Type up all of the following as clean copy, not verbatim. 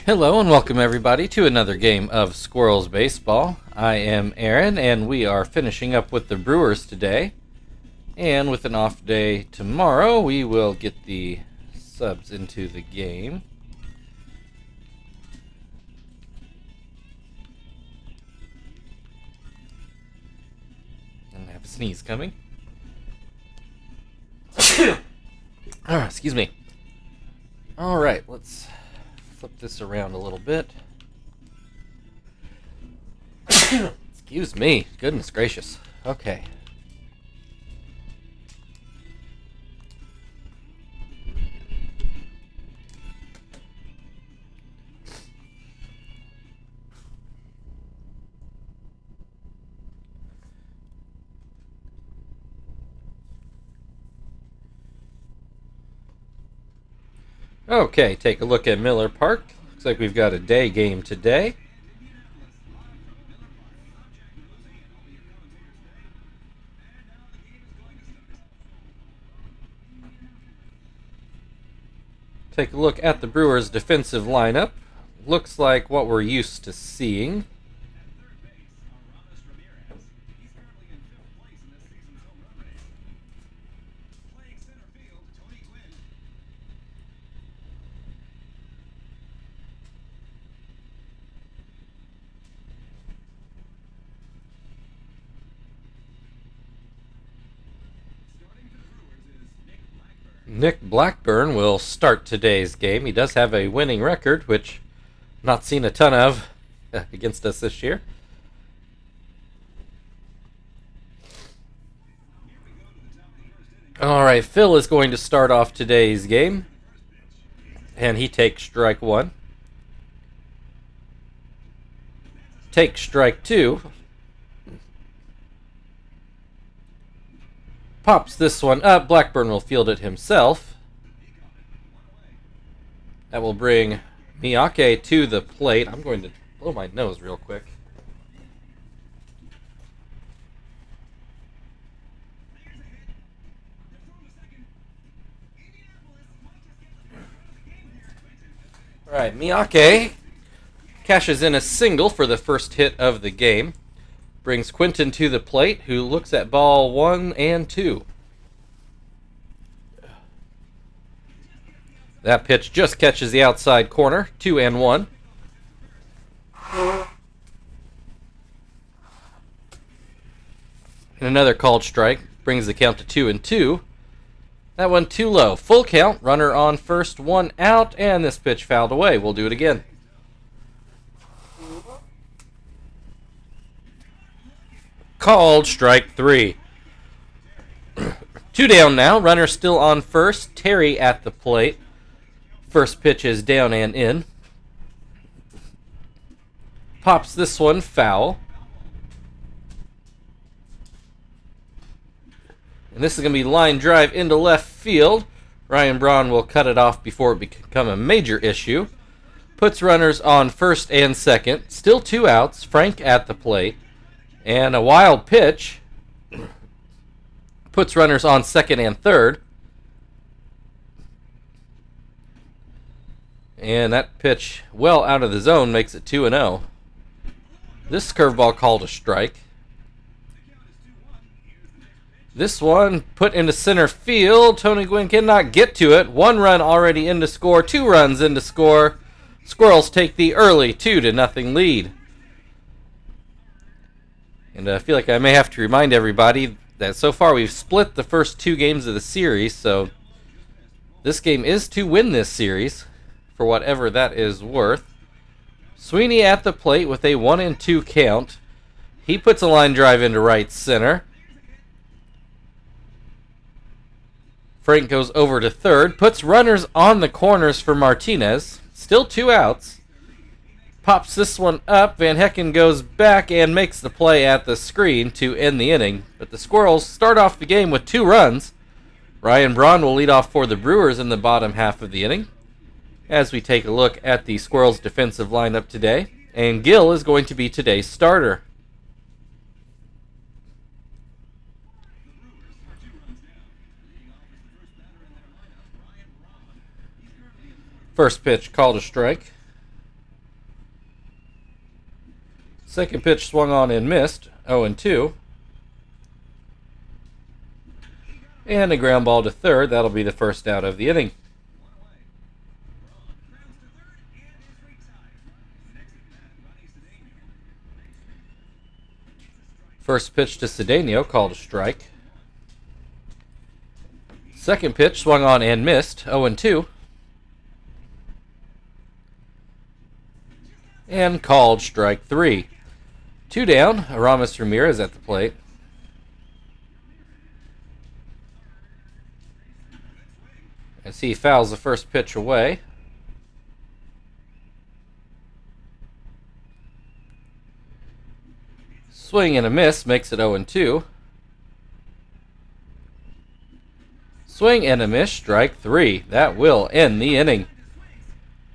Hello and welcome everybody to another game of Squirrels Baseball. I am Aaron and we are finishing up with the Brewers today. And with an off day tomorrow, we will get the subs into the game. And I have a sneeze coming. Excuse me. Alright, let's flip this around a little bit. Excuse me. Goodness gracious. Okay. Okay, take a look at Miller Park. Looks like we've got a day game today. Take a look at the Brewers' defensive lineup. Looks like what we're used to seeing. Nick Blackburn will start today's game. He does have a winning record, which I've not seen a ton of against us this year. Alright, Phil is going to start off today's game. And he takes strike one. Takes strike two. Pops this one up. Blackburn will field it himself. That will bring Miyake to the plate. I'm going to blow my nose real quick. Alright, Miyake cashes in a single for the first hit of the game. Brings Quinton to the plate, who looks at ball 1 and 2. That pitch just catches the outside corner, 2 and 1. And another called strike brings the count to 2 and 2. That one too low. Full count, runner on first, 1 out, and this pitch fouled away. We'll do it again. Called strike 3. 2 down now. Runner still on first. Terry at the plate. First pitch is down and in. Pops this one foul. And this is going to be line drive into left field. Ryan Braun will cut it off before it become a major issue. Puts runners on first and second. Still 2 outs. Frank at the plate. And a wild pitch puts runners on second and third. And that pitch well out of the zone makes it 2-0. This curveball called a strike. This one put into center field. Tony Gwynn cannot get to it. 1 run already in to score. 2 runs in to score. Squirrels take the early 2-0 lead. And I feel like I may have to remind everybody that so far we've split the first 2 games of the series, so this game is to win this series, for whatever that is worth. Sweeney at the plate with a 1 and 2 count. He puts a line drive into right center. Frank goes over to third, puts runners on the corners for Martinez. Still 2 outs. Pops this one up. Van Hecken goes back and makes the play at the screen to end the inning. But the Squirrels start off the game with 2 runs. Ryan Braun will lead off for the Brewers in the bottom half of the inning. As we take a look at the Squirrels' defensive lineup today. And Gill is going to be today's starter. First pitch called a strike. Second pitch swung on and missed, 0-2. And a ground ball to third. That'll be the first out of the inning. First pitch to Cedeno, called a strike. Second pitch swung on and missed, 0-2. And called strike 3. 2 down, Aramis Ramirez at the plate. As he fouls the first pitch away. Swing and a miss makes it 0-2. Swing and a miss, strike 3. That will end the inning.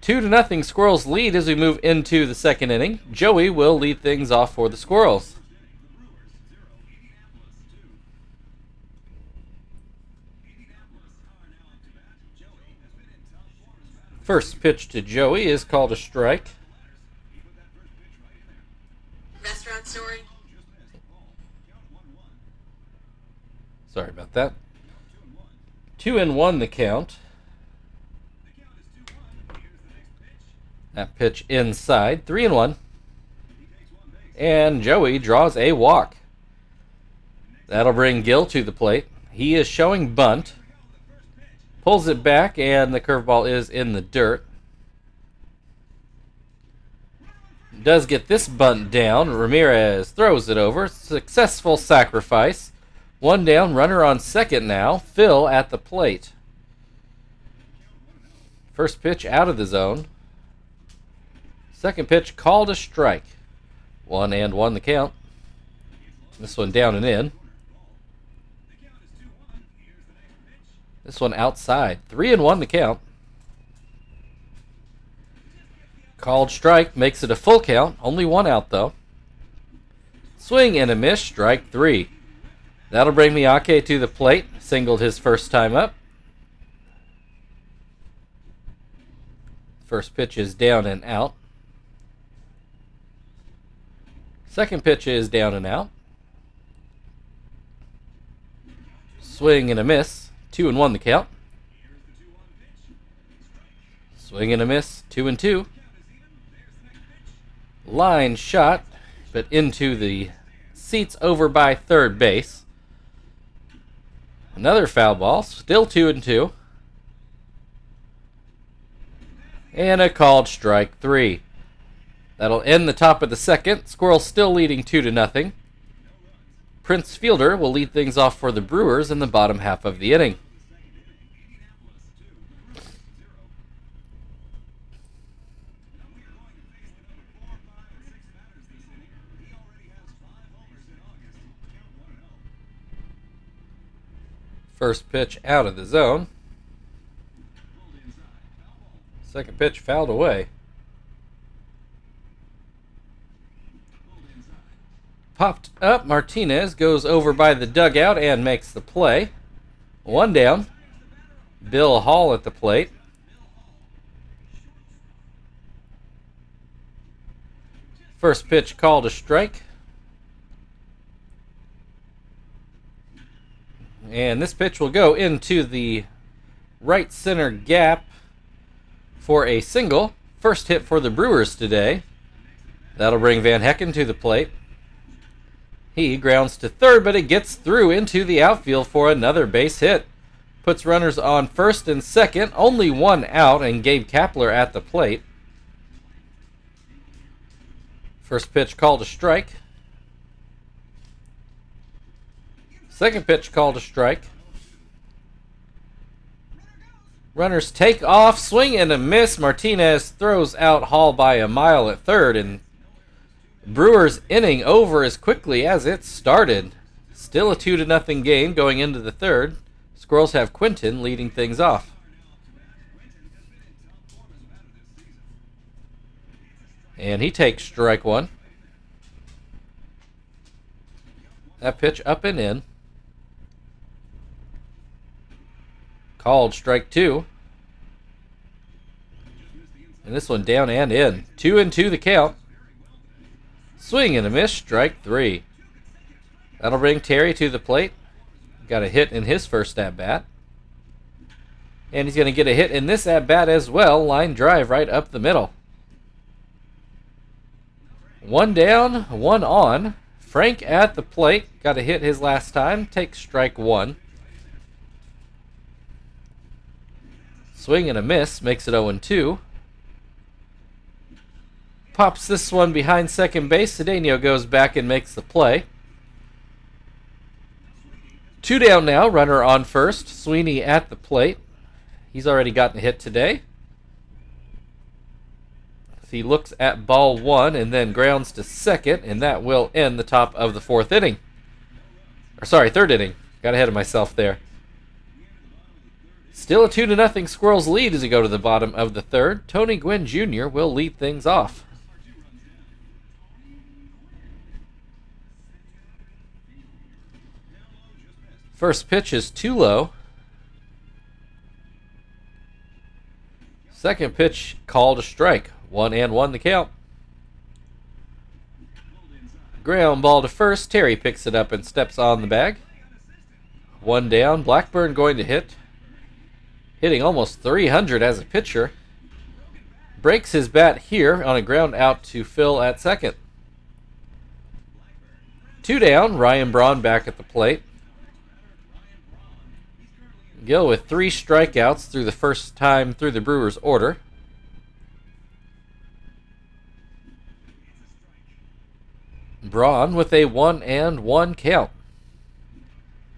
2-0 Squirrels lead as we move into the second inning. Joey will lead things off for the Squirrels. First pitch to Joey is called a strike. Restaurant story. Sorry about that. 2-1 the count. That pitch inside. 3-1. And Joey draws a walk. That'll bring Gil to the plate. He is showing bunt. Pulls it back, and the curveball is in the dirt. Does get this bunt down. Ramirez throws it over. Successful sacrifice. 1 down, runner on second now. Phil at the plate. First pitch out of the zone. Second pitch called a strike. 1-1 the count. This one down and in. This one outside. 3-1 the count. Called strike makes it a full count. Only 1 out though. Swing and a miss. Strike 3. That'll bring Miyake to the plate. Singled his first time up. First pitch is down and out. Second pitch is down and out. Swing and a miss. 2-1 the count. Swing and a miss. 2-2. Line shot, but into the seats over by third base. Another foul ball. Still 2-2. And a called strike 3. That'll end the top of the second. Squirrels still leading 2-0. Prince Fielder will lead things off for the Brewers in the bottom half of the inning. First pitch out of the zone. Second pitch fouled away. Popped up. Martinez goes over by the dugout and makes the play. 1 down. Bill Hall at the plate. First pitch called a strike. And this pitch will go into the right center gap for a single. First hit for the Brewers today. That'll bring Van Hecken to the plate. He grounds to third, but it gets through into the outfield for another base hit. Puts runners on first and second. Only 1 out, and Gabe Kapler at the plate. First pitch called a strike. Second pitch called a strike. Runners take off. Swing and a miss. Martinez throws out Hall by a mile at third, and Brewers inning over as quickly as it started. Still a 2-0 game going into the third. Squirrels have Quinton leading things off. And he takes strike 1. That pitch up and in. Called strike 2. And this one down and in. 2-2 the count. Swing and a miss, strike 3. That'll bring Terry to the plate. Got a hit in his first at-bat. And he's going to get a hit in this at-bat as well. Line drive right up the middle. 1 down, 1 on. Frank at the plate. Got a hit his last time. Takes strike 1. Swing and a miss. Makes it 0-2. Pops this one behind second base. Cedeno goes back and makes the play. 2 down now. Runner on first. Sweeney at the plate. He's already gotten a hit today. He looks at ball 1 and then grounds to second, and that will end the top of the 4th inning. Or sorry, 3rd inning. Got ahead of myself there. Still a 2-0 Squirrels lead as we go to the bottom of the 3rd. Tony Gwynn Jr. will lead things off. First pitch is too low. Second pitch called a strike. 1-1 the count. Ground ball to first. Terry picks it up and steps on the bag. 1 down. Blackburn going to hit. Hitting almost 300 as a pitcher. Breaks his bat here on a ground out to Phil at second. 2 down. Ryan Braun back at the plate. Gill with 3 strikeouts through the first time through the Brewers' order. Braun with a 1-1 count.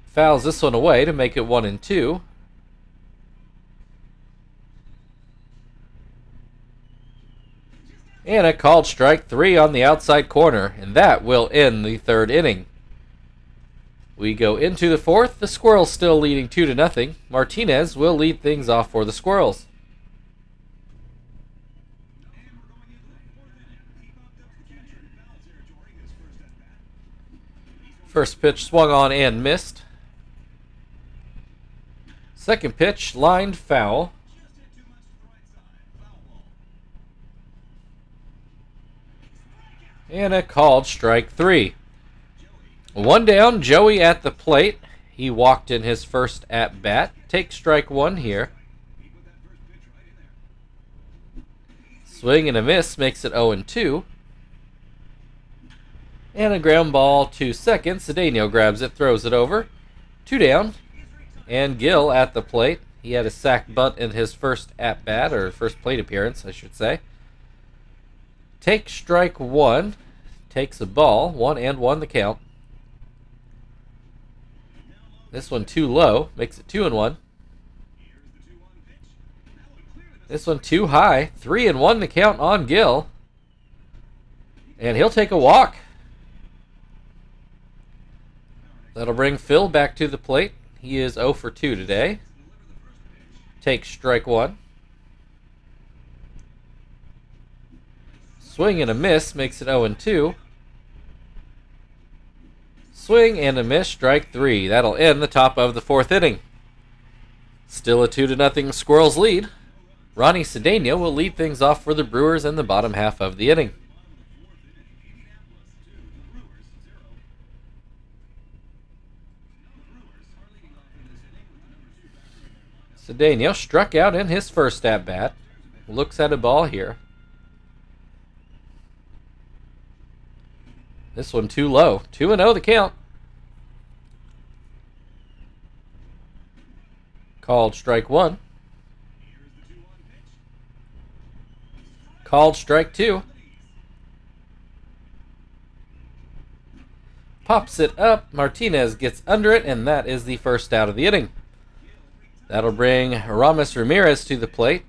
Fouls this one away to make it 1-2. And a called strike 3 on the outside corner, and that will end the 3rd inning. We go into the 4th. The Squirrels still leading 2-0. Martinez will lead things off for the Squirrels. First pitch swung on and missed. Second pitch lined foul. And a called strike 3. 1 down, Joey at the plate. He walked in his first at-bat. Takes strike 1 here. Swing and a miss makes it 0-2. And a ground ball to second. Cedeno grabs it, throws it over. 2 down. And Gill at the plate. He had a sac bunt in his first at-bat, or first plate appearance, I should say. Takes strike 1. Takes a ball. 1-1 the count. This one too low. Makes it 2-1. This one too high. 3-1 the count on Gill. And he'll take a walk. That'll bring Phil back to the plate. He is 0 for 2 today. Takes strike 1. Swing and a miss makes it 0-2. Swing and a miss, strike 3. That'll end the top of the 4th inning. Still a 2-0 Squirrels lead. Ronnie Cedeno will lead things off for the Brewers in the bottom half of the inning. Cedeno struck out in his first at-bat. Looks at a ball here. This one too low. 2-0 the count. Called strike 1. Called strike 2. Pops it up. Martinez gets under it, and that is the first out of the inning. That'll bring Ramos Ramirez to the plate.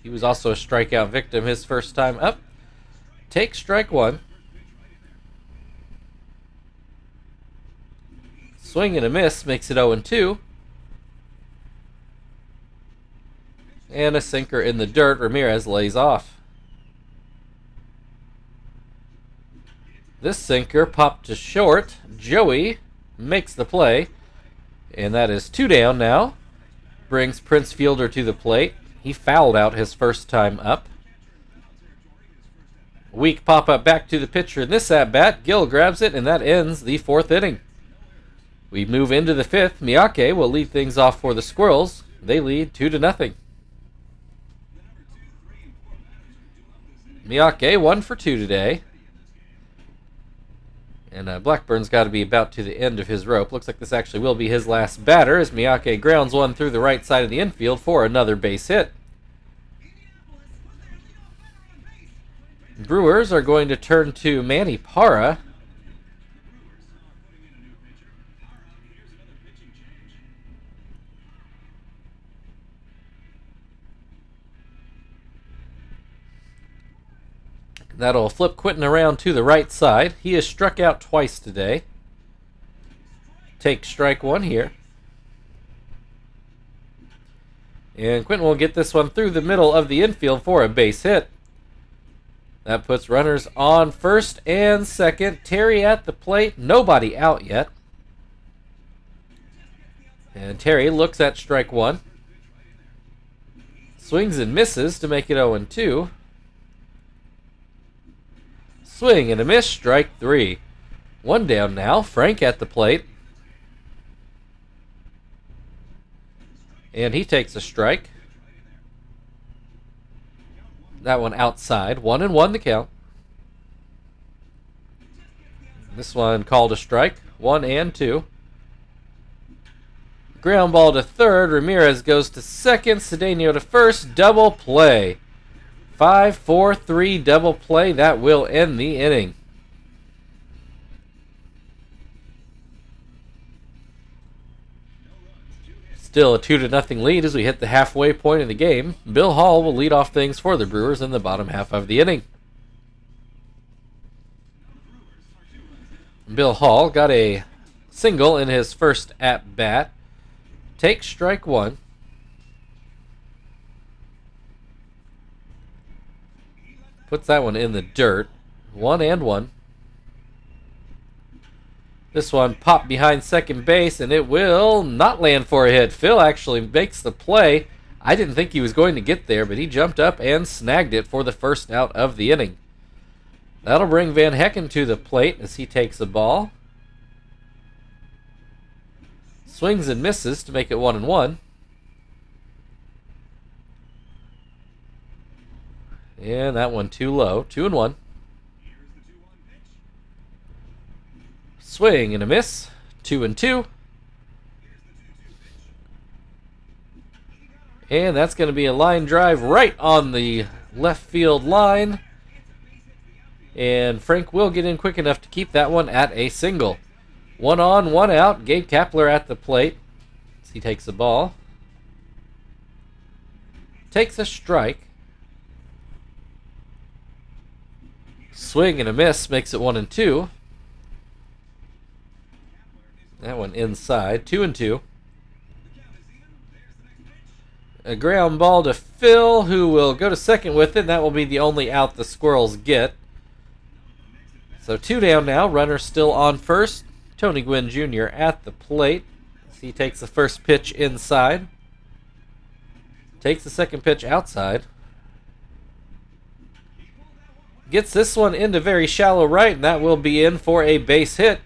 He was also a strikeout victim his first time up. Takes strike 1. Swing and a miss makes it 0-2. And a sinker in the dirt. Ramirez lays off. This sinker popped to short. Joey makes the play. And that is 2 down now. Brings Prince Fielder to the plate. He fouled out his first time up. Weak pop-up back to the pitcher in this at-bat. Gill grabs it, and that ends the 4th inning. We move into the 5th. Miyake will lead things off for the Squirrels. They lead 2-0. Miyake 1 for 2 today. And Blackburn's got to be about to the end of his rope. Looks like this actually will be his last batter as Miyake grounds one through the right side of the infield for another base hit. Brewers are going to turn to Manny Parra. That'll flip Quentin around to the right side. He has struck out twice today. Take strike 1 here. And Quentin will get this one through the middle of the infield for a base hit. That puts runners on first and second. Terry at the plate. Nobody out yet. And Terry looks at strike 1. Swings and misses to make it 0-2. Swing and a miss, strike 3. 1 down now. Frank at the plate. And he takes a strike. That one outside. 1-1 the count. This one called a strike. 1-2. Ground ball to third. Ramirez goes to second. Cedeno to first. Double play. 5-4-3 double play. That will end the inning. Still a 2-0 lead as we hit the halfway point of the game. Bill Hall will lead off things for the Brewers in the bottom half of the inning. Bill Hall got a single in his first at-bat. Takes strike 1. Puts that one in the dirt. 1-1. This one popped behind second base, and it will not land for a hit. Phil actually makes the play. I didn't think he was going to get there, but he jumped up and snagged it for the first out of the inning. That'll bring Van Hecken to the plate as he takes the ball. Swings and misses to make it 1-1. And that one too low. 2-1. Swing and a miss. 2-2. And that's going to be a line drive right on the left field line. And Frank will get in quick enough to keep that one at a single. 1 on, 1 out. Gabe Kapler at the plate. He takes the ball. Takes a strike. Swing and a miss makes it 1-2. That one inside. 2-2. A ground ball to Phil, who will go to second with it. And that will be the only out the Squirrels get. So 2 down now. Runner still on first. Tony Gwynn Jr. at the plate. He takes the first pitch inside. Takes the second pitch outside. Gets this one into very shallow right, and that will be in for a base hit.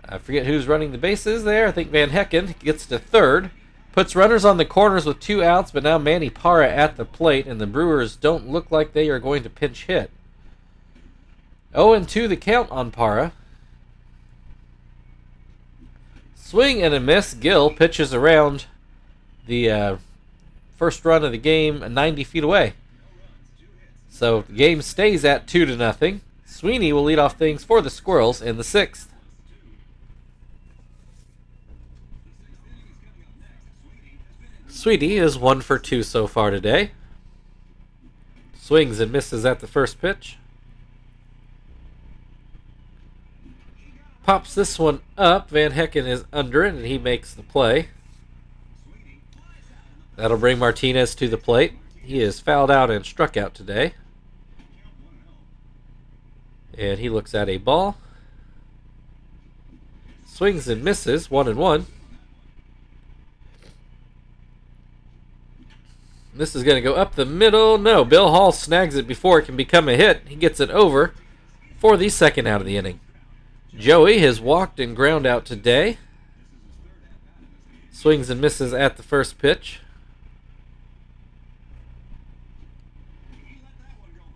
I forget who's running the bases there. I think Van Hecken gets to third. Puts runners on the corners with 2 outs, but now Manny Parra at the plate, and the Brewers don't look like they are going to pinch hit. 0-2 the count on Parra. Swing and a miss. Gill pitches around the first run of the game 90 feet away. So the game stays at 2-0. Sweeney will lead off things for the Squirrels in the 6th. Sweeney is 1 for 2 so far today. Swings and misses at the first pitch. Pops this one up. Van Hecken is under it, and he makes the play. That'll bring Martinez to the plate. He is fouled out and struck out today. And he looks at a ball. Swings and misses. 1-1. This is going to go up the middle. No, Bill Hall snags it before it can become a hit. He gets it over for the second out of the inning. Joey has walked and ground out today. Swings and misses at the first pitch.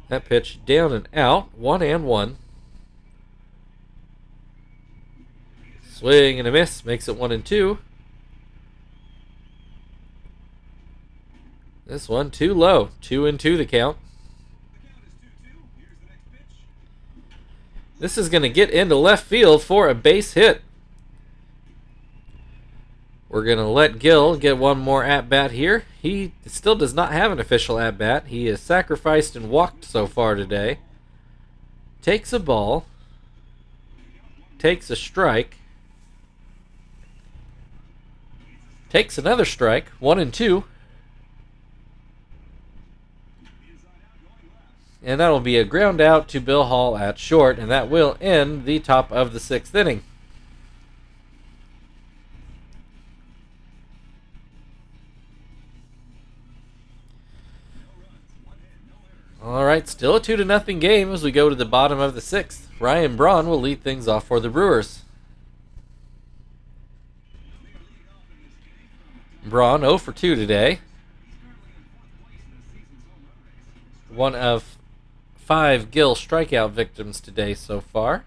That pitch down and out. 1-1. Swing and a miss. Makes it 1-2. This one too low. 2-2 the count. This is going to get into left field for a base hit. We're going to let Gill get one more at-bat here. He still does not have an official at-bat. He has sacrificed and walked so far today. Takes a ball. Takes a strike. Takes another strike. 1-2. And that'll be a ground out to Bill Hall at short, and that will end the top of the 6th inning. All right, still a 2-0 game as we go to the bottom of the 6th. Ryan Braun will lead things off for the Brewers. Braun 0 for 2 today. One of 5 Gill strikeout victims today so far.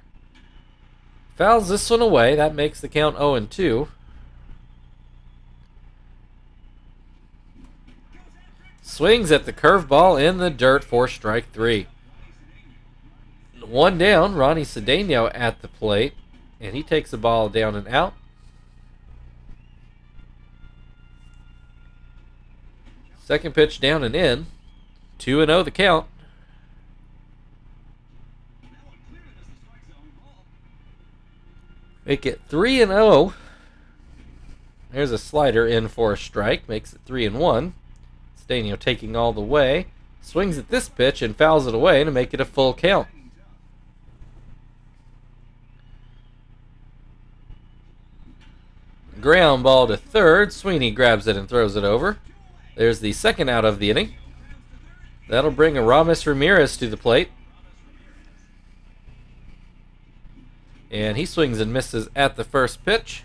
Fouls this one away. That makes the count 0-2. Swings at the curveball in the dirt for strike 3. One down, Ronnie Cedeno at the plate, and he takes the ball down and out. Second pitch down and in. 2-0 the count. Make it 3-0. There's a slider in for a strike. Makes it 3-1. Cedeno taking all the way. Swings at this pitch and fouls it away to make it a full count. Ground ball to third. Sweeney grabs it and throws it over. There's the second out of the inning. That'll bring Aramis Ramirez to the plate. And he swings and misses at the first pitch.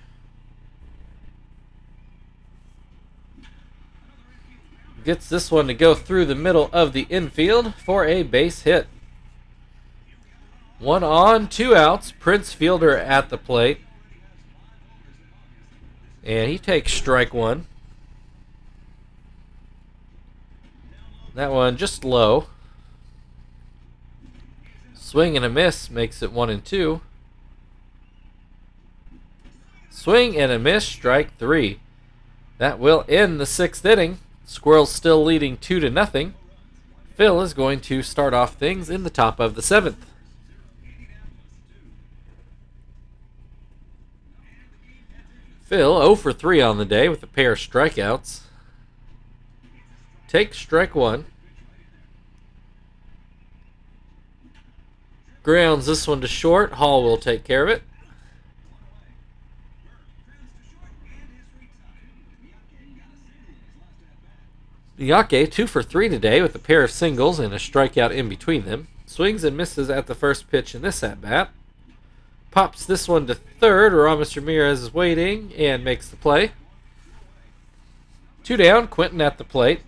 Gets this one to go through the middle of the infield for a base hit. 1 on, 2 outs. Prince Fielder at the plate. And he takes strike 1. That one just low. Swing and a miss makes it 1-2. Swing and a miss, strike 3. That will end the 6th inning. Squirrels still leading 2-0. Phil is going to start off things in the top of the 7th. Phil 0 for 3 on the day with a pair of strikeouts. Takes strike 1. Grounds this one to short. Hall will take care of it. Miyake 2 for 3 today with a pair of singles and a strikeout in between them. Swings and misses at the first pitch in this at-bat. Pops this one to third. Aramis Ramirez is waiting and makes the play. 2 down. Quentin at the plate.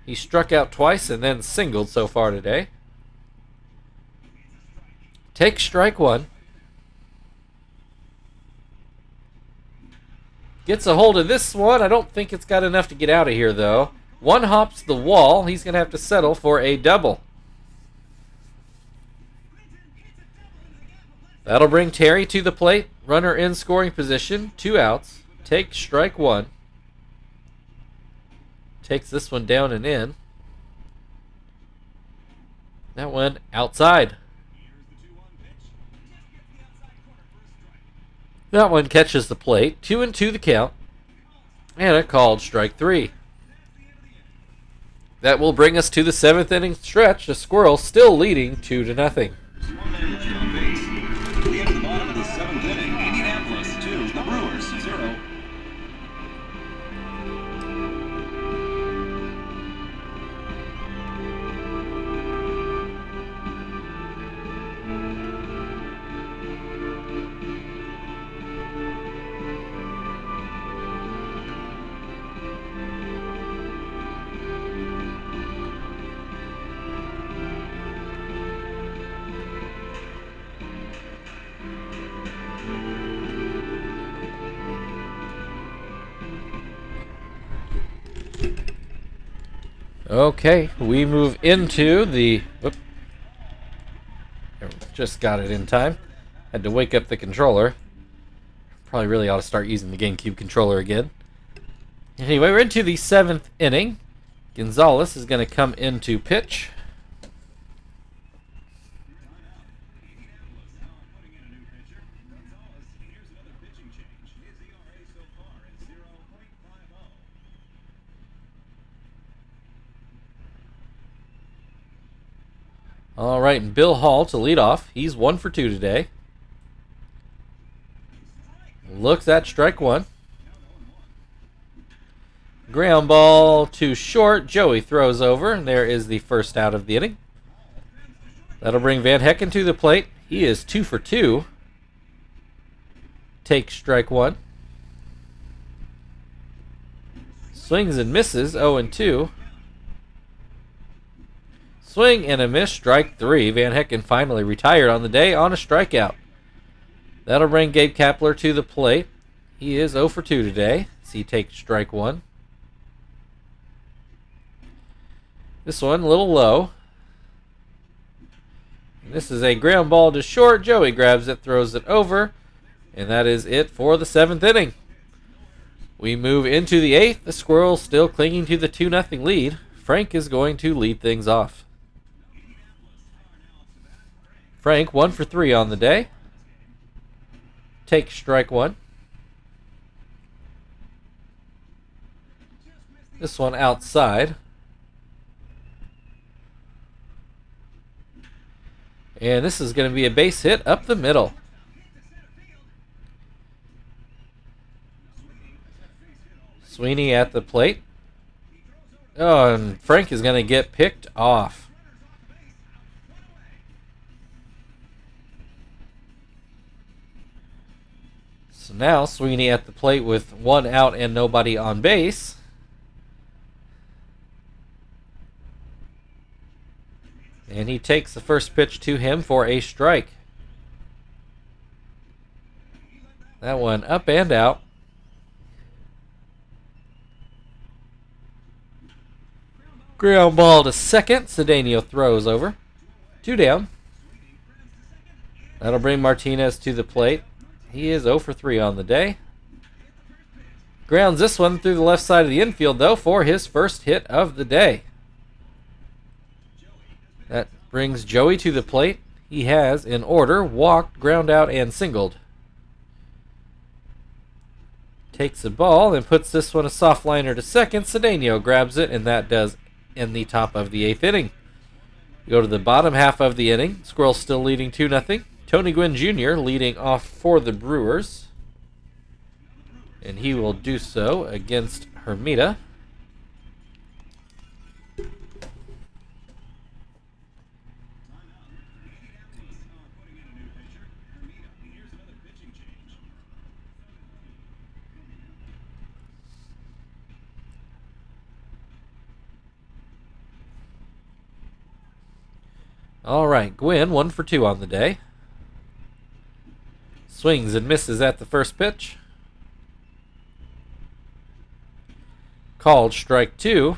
He struck out twice and then singled so far today. Takes strike 1. Gets a hold of this one. I don't think it's got enough to get out of here, though. One hops the wall. He's going to have to settle for a double. That'll bring Terry to the plate. Runner in scoring position. 2 outs. Takes strike 1. Takes this one down and in. That one outside. That one catches the plate. 2-2 the count. And a called strike 3. That will bring us to the 7th inning stretch. The Squirrels still leading 2-0. One man left on base. We enter the bottom of the 7th inning. Indianapolis 2, the Brewers 0. Okay, we move into the... Whoop. Just got it in time. Had to wake up the controller. Probably really ought to start using the GameCube controller again. Anyway, we're into the 7th inning. Gonzalez is going to come into pitch. All right, and Bill Hall to lead off. He's 1 for 2 today. Looks at strike one. Ground ball too short. Joey throws over, and there is the first out of the inning. That'll bring Van Hecken to the plate. He is 2 for 2. Takes strike one. Swings and misses, 0-2. Swing and a miss, strike three. Van Hecken finally retired on the day on a strikeout. That'll bring Gabe Kapler to the plate. He is 0 for 2 today, as he takes strike one. This one a little low. This is a ground ball to short. Joey grabs it, throws it over, and that is it for the 7th inning. We move into the 8th. The Squirrels still clinging to the 2-0 lead. Frank is going to lead things off. Frank 1 for 3 on the day. Takes strike one. This one outside. And this is going to be a base hit up the middle. Sweeney at the plate. Oh, and Frank is going to get picked off. So now Sweeney at the plate with 1 out and nobody on base. And he takes the first pitch to him for a strike. That one up and out. Ground ball to second. Cedeno throws over. 2 down. That'll bring Martinez to the plate. He is 0 for 3 on the day. Grounds this one through the left side of the infield, though, for his first hit of the day. That brings Joey to the plate. He has, in order, walked, ground out, and singled. Takes the ball and puts this one a soft liner to second. Cedeno grabs it, and that does end the top of the 8th inning. We go to the bottom half of the inning. Squirrels still leading 2-0. Tony Gwynn Jr. leading off for the Brewers. And he will do so against Hermida. All right, Gwynn 1 for 2 on the day. Swings and misses at the first pitch. Called strike 2.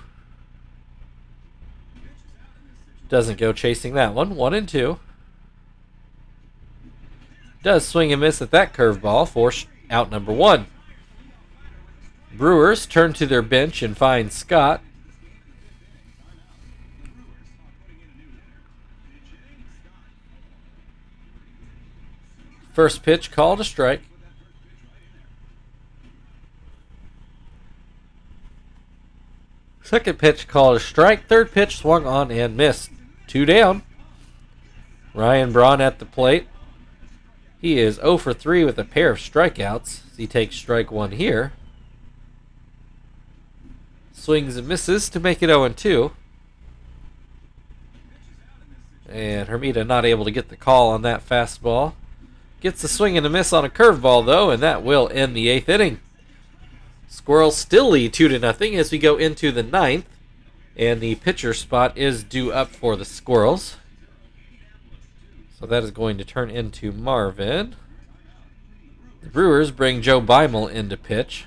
Doesn't go chasing that one. 1-2. Does swing and miss at that curveball for out number 1. Brewers turn to their bench and find Scott. First pitch called a strike. Second pitch called a strike. Third pitch swung on and missed. 2 down. Ryan Braun at the plate. He is 0 for 3 with a pair of strikeouts. He takes strike 1 here. Swings and misses to make it 0-2. And Hermida not able to get the call on that fastball. Gets a swing and a miss on a curveball, though, and that will end the 8th inning. Squirrels still lead 2-0 as we go into the 9th, and the pitcher spot is due up for the Squirrels. So that is going to turn into Marvin. The Brewers bring Joe Beimel in to pitch.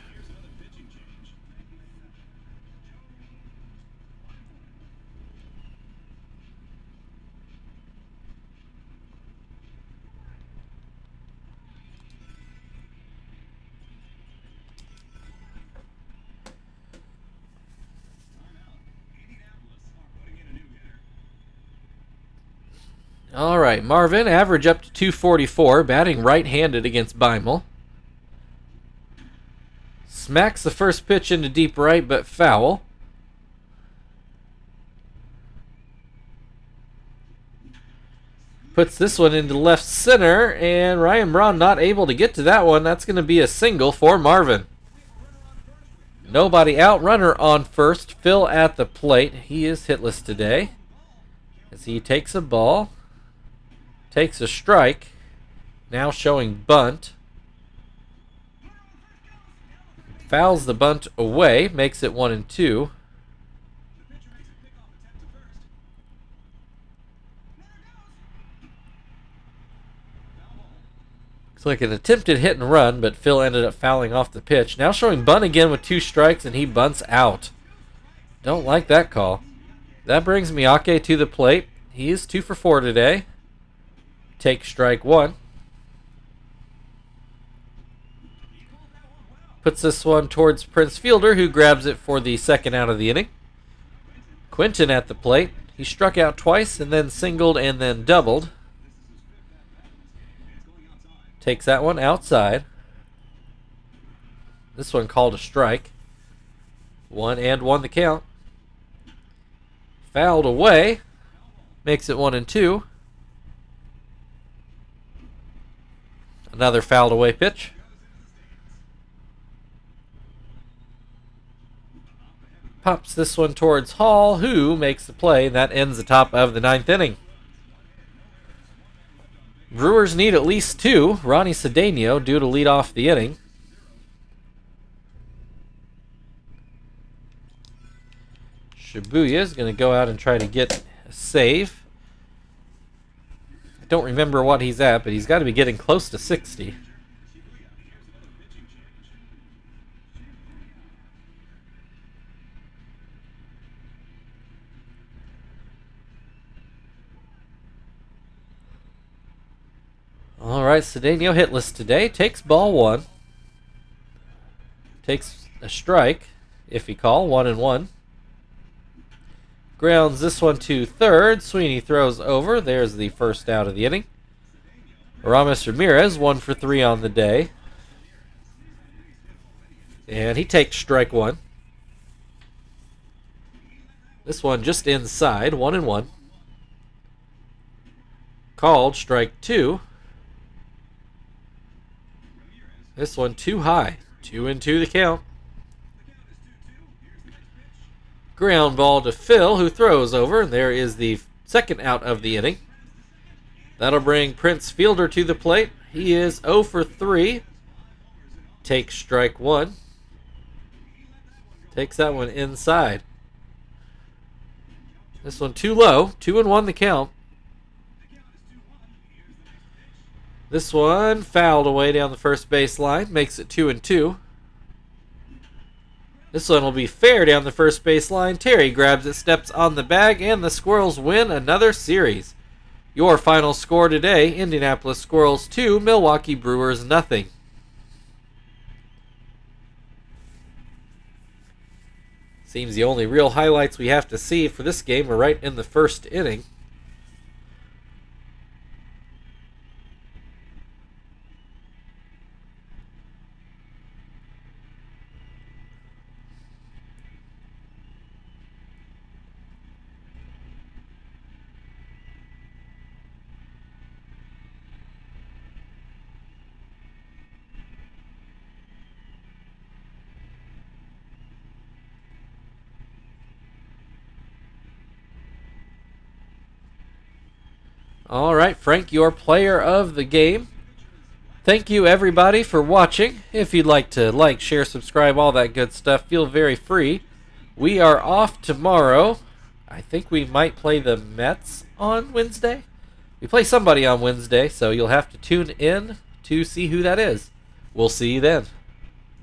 All right, Marvin, average up to 244, batting right-handed against Beimel. Smacks the first pitch into deep right, but foul. Puts this one into left center, and Ryan Braun not able to get to that one. That's going to be a single for Marvin. Nobody out, runner on first. Phil at the plate. He is hitless today as he takes a ball, takes a strike, now showing bunt. Fouls the bunt away, makes it 1-2. Looks like an attempted hit and run, but Phil ended up fouling off the pitch. Now showing bunt again with 2 strikes, and he bunts out. Don't like that call. That brings Miyake to the plate. He is 2 for 4 today. Take strike 1. Puts this one towards Prince Fielder, who grabs it for the second out of the inning. Quinton at the plate. He struck out twice and then singled and then doubled. Takes that one outside. This one called a strike. 1-1 the count. Fouled away. Makes it 1-2. Another fouled away pitch. Pops this one towards Hall, who makes the play. That ends the top of the 9th inning. Brewers need at least 2. Ronnie Cedeno due to lead off the inning. Shibuya is going to go out and try to get a save. I don't remember what he's at, but he's got to be getting close to 60. All right, Cedeno hitless today. Takes ball 1. Takes a strike, if he call, 1-1. Grounds this one to third. Sweeney throws over. There's the first out of the inning. Aramis Ramirez, 1 for 3 on the day. And he takes strike 1. This one just inside, 1-1. Called strike 2. This one too high. 2-2 the count. Ground ball to Phil, who throws over. There is the second out of the inning. That'll bring Prince Fielder to the plate. He is 0 for 3. Takes strike 1. Takes that one inside. This one too low. 2-1 the count. This one fouled away down the first base line. Makes it 2-2. This one will be fair down the first base line. Terry grabs it, steps on the bag, and the Squirrels win another series. Your final score today, Indianapolis Squirrels 2, Milwaukee Brewers nothing. Seems the only real highlights we have to see for this game are right in the first inning. All right, Frank, your player of the game. Thank you, everybody, for watching. If you'd like to like, share, subscribe, all that good stuff, feel very free. We are off tomorrow. I think we might play the Mets on Wednesday. We play somebody on Wednesday, so you'll have to tune in to see who that is. We'll see you then.